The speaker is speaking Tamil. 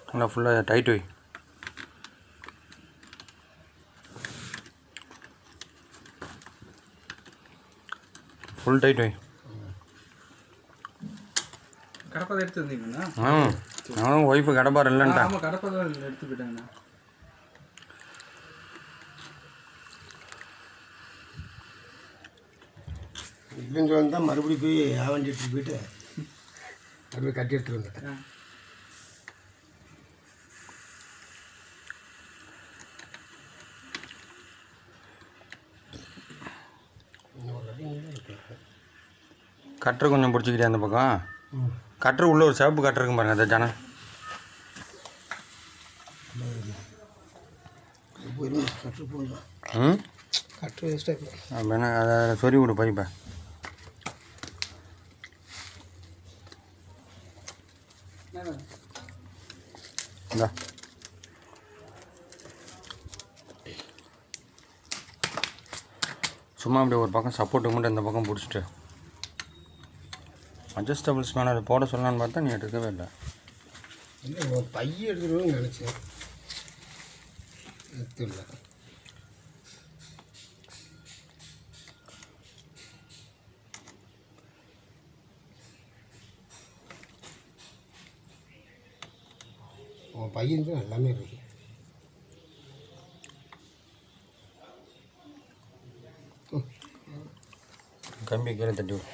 நல்லா ஃபுல்லாக டைட் வை. ஃபுல் டைட் வை. கடப்பதை எடுத்து வந்தீங்கண்ணா? நானும் ஒய்ஃபு கடப்பார் இல்லைன்ட்டேன். ஆமாம், கடப்பதை எடுத்து போயிட்டாங்கண்ணா. இல்லைன்னு வந்தால் மறுபடியும் போய் ஆவண்டி எடுத்துகிட்டு போயிட்டு மறுபடியும் கட்டி எடுத்துகிட்டு வந்துட்டேன். கட்டர் கொஞ்சம் பிடிச்சிக்கிட்டே அந்த பக்கம். கட்டர் உள்ள ஒரு சேப்பு கட்டர் இருக்கும் பாருங்க. அதை ஜனம் கட்டு போடலாம். கட்டு வேஸ்ட்டாக அப்படின்னா அதை சொறி விடு பைப்பை. இந்தா சும்மா அப்படியே ஒரு பக்கம் சப்போர்ட்டுக்கு மட்டும் இந்த பக்கம் பிடிச்சிட்டு அட்ஜஸ்டபிள்ஸ் மேலே அதை போட சொல்லலான்னு பார்த்தா நீ எடுக்கவே இல்லை. இல்லை பைய எடுத்துருவோன்னு நினச்சேன். எடுத்துடல. உன் பையன் தான் எல்லாமே இருக்கு. கம்பி கீழே தட்டி விடு.